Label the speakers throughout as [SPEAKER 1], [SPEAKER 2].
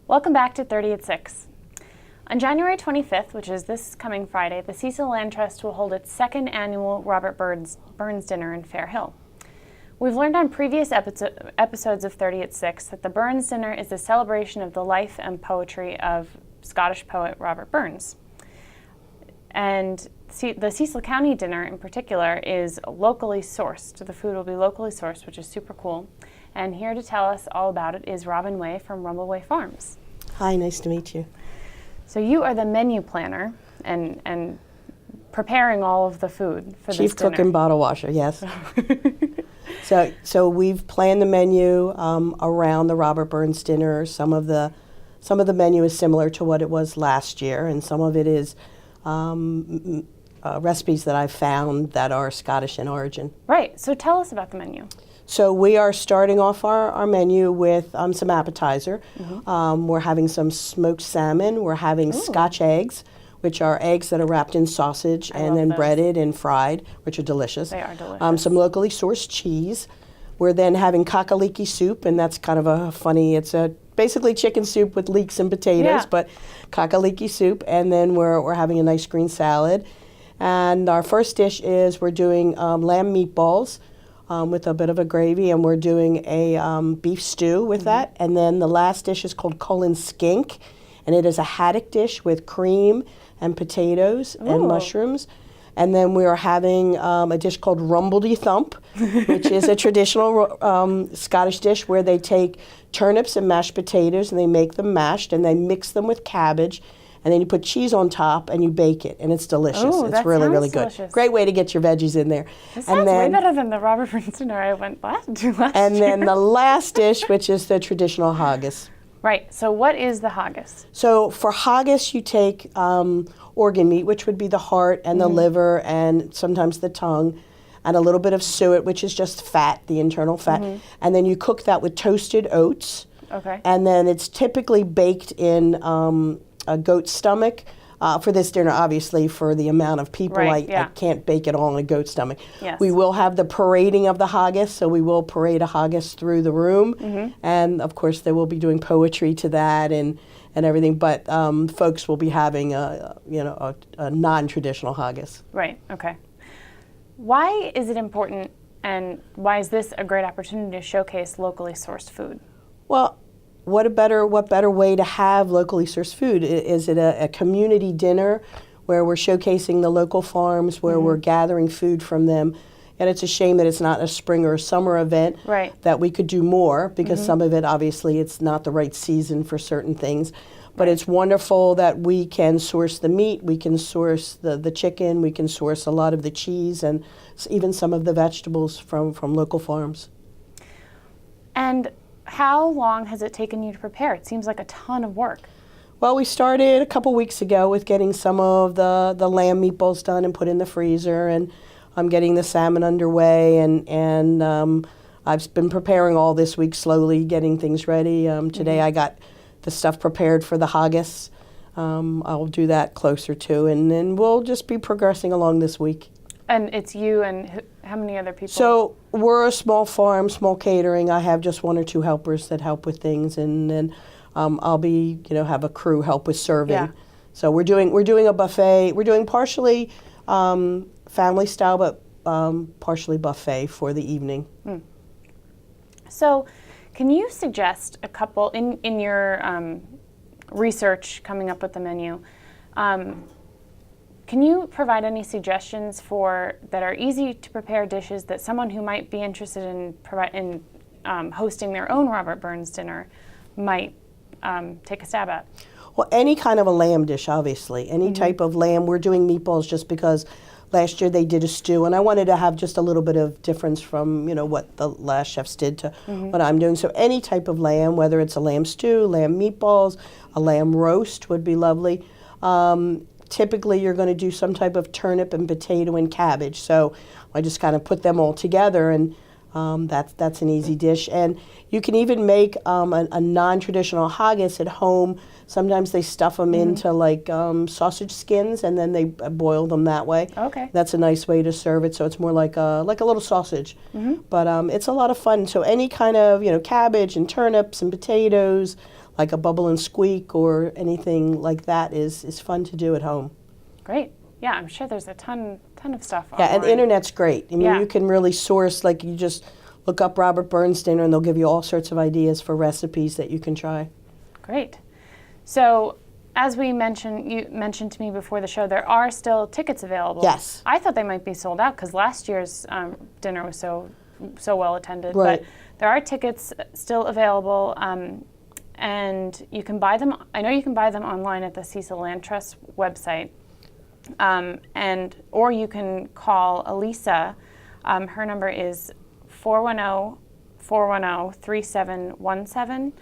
[SPEAKER 1] Welcome back to 30 at 6. On January 25th, which is this coming Friday, the Cecil Land Trust will hold its second annual Robert Burns Dinner in Fair Hill. We've learned on previous episodes of 30 at 6 that the Burns Dinner is a celebration of the life and poetry of Scottish poet Robert Burns. And the Cecil County dinner in particular is locally sourced. The food will be locally sourced, which is super cool. And here to tell us all about it is Rumbleway from Rumbleway Farms.
[SPEAKER 2] Hi, nice to meet you.
[SPEAKER 1] So you are the menu planner and preparing all of the food for this dinner.
[SPEAKER 2] Chief cook and bottle washer, yes. So we've planned the menu around the Robert Burns dinner. Some of the menu is similar to what it was last year, and some of it is recipes that I've found that are Scottish in origin.
[SPEAKER 1] Right. So tell us about the menu.
[SPEAKER 2] So we are starting off our menu with some appetizer. Mm-hmm. We're having some smoked salmon. We're having Scotch eggs, which are eggs that are wrapped in sausage and then breaded and fried, which are delicious.
[SPEAKER 1] They are delicious.
[SPEAKER 2] Some locally sourced cheese. We're then having kakaliki soup, and that's kind of a funny, it's basically chicken soup with leeks and potatoes, but kakaliki soup. And then we're having a nice green salad. And our first dish is we're doing lamb meatballs with a bit of a gravy, and we're doing a beef stew with that. And then the last dish is called colon skink, and it is a haddock dish with cream and potatoes and mushrooms. And then we are having a dish called Rumbledy Thump, which is a traditional Scottish dish where they take turnips and mashed potatoes and they make them mashed and they mix them with cabbage, and then you put cheese on top and you bake it, and it's delicious. It's really, really good. Delicious. Great way to get your veggies in there.
[SPEAKER 1] This sounds way better than the Robert Burns dinner I went last year.
[SPEAKER 2] And then the last dish, which is the traditional haggis.
[SPEAKER 1] Right. So what is the haggis?
[SPEAKER 2] So for haggis, you take organ meat, which would be the heart and the liver and sometimes the tongue, and a little bit of suet, which is just fat, the internal fat. And then you cook that with toasted oats.
[SPEAKER 1] Okay.
[SPEAKER 2] And then it's typically baked in a goat stomach. For this dinner, obviously, for the amount of people, I can't bake it all in a goat stomach.
[SPEAKER 1] Yes.
[SPEAKER 2] We will have the parading of the haggis, so we will parade a haggis through the room. And, of course, they will be doing poetry to that and everything, but folks will be having a non-traditional haggis.
[SPEAKER 1] Right, okay. Why is it important, and why is this a great opportunity to showcase locally sourced food?
[SPEAKER 2] Well, what better way to have locally sourced food? Is it a community dinner where we're showcasing the local farms, where we're gathering food from them? And it's a shame that it's not a spring or a summer event, that we could do more, because some of it, obviously, it's not the right season for certain things. But it's wonderful that we can source the meat, we can source the chicken, we can source a lot of the cheese, and even some of the vegetables from local farms.
[SPEAKER 1] And how long has it taken you to prepare? It seems like a ton of work.
[SPEAKER 2] Well, we started a couple weeks ago with getting some of the lamb meatballs done and put in the freezer, and I'm getting the salmon underway, and I've been preparing all this week, slowly getting things ready. Today I got the stuff prepared for the haggis. I'll do that closer to, and then we'll just be progressing along this week.
[SPEAKER 1] And it's you and how many other people?
[SPEAKER 2] So we're a small farm, small catering. I have just one or two helpers that help with things, and then I'll be, have a crew help with serving.
[SPEAKER 1] Yeah.
[SPEAKER 2] So we're doing a buffet. We're doing partially family style, but partially buffet for the evening.
[SPEAKER 1] So, can you suggest a couple in your research coming up with the menu? Can you provide any suggestions that are easy to prepare dishes that someone who might be interested in hosting their own Robert Burns dinner might take a stab at?
[SPEAKER 2] Well, any kind of a lamb dish, obviously. Any type of lamb. We're doing meatballs just because last year they did a stew, and I wanted to have just a little bit of difference from what the last chefs did to what I'm doing. So any type of lamb, whether it's a lamb stew, lamb meatballs, a lamb roast would be lovely. Typically, you're going to do some type of turnip and potato and cabbage. So I just kind of put them all together, and that's an easy dish. And you can even make a non-traditional haggis at home. Sometimes they stuff them into like sausage skins, and then they boil them that way.
[SPEAKER 1] Okay.
[SPEAKER 2] That's a nice way to serve it. So it's more like a little sausage. But it's a lot of fun. So any kind of cabbage and turnips and potatoes, like a bubble and squeak or anything like that is fun to do at home.
[SPEAKER 1] Great. Yeah, I'm sure there's a ton of stuff
[SPEAKER 2] Yeah,
[SPEAKER 1] online.
[SPEAKER 2] and the internet's great. I mean,
[SPEAKER 1] Yeah.
[SPEAKER 2] you can really source, like you just look up Robert Burns dinner and they'll give you all sorts of ideas for recipes that you can try.
[SPEAKER 1] Great. So, as you mentioned to me before the show, there are still tickets available.
[SPEAKER 2] Yes.
[SPEAKER 1] I thought they might be sold out because last year's dinner was so well attended.
[SPEAKER 2] Right.
[SPEAKER 1] But there are tickets still available, and you can buy them. I know you can buy them online at the Cecil Land Trust website, or you can call Elisa. Her number is 410-410-3717.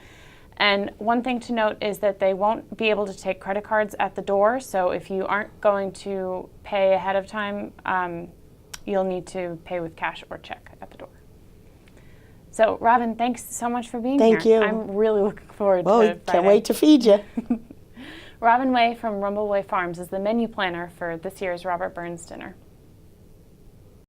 [SPEAKER 1] And one thing to note is that they won't be able to take credit cards at the door. So if you aren't going to pay ahead of time, you'll need to pay with cash or check at the door. So Robin, thanks so much for being here.
[SPEAKER 2] Thank you.
[SPEAKER 1] I'm really looking forward to
[SPEAKER 2] Well, can't
[SPEAKER 1] Friday.
[SPEAKER 2] wait to feed you.
[SPEAKER 1] Robin Way from Rumbleway Farms is the menu planner for this year's Robert Burns dinner.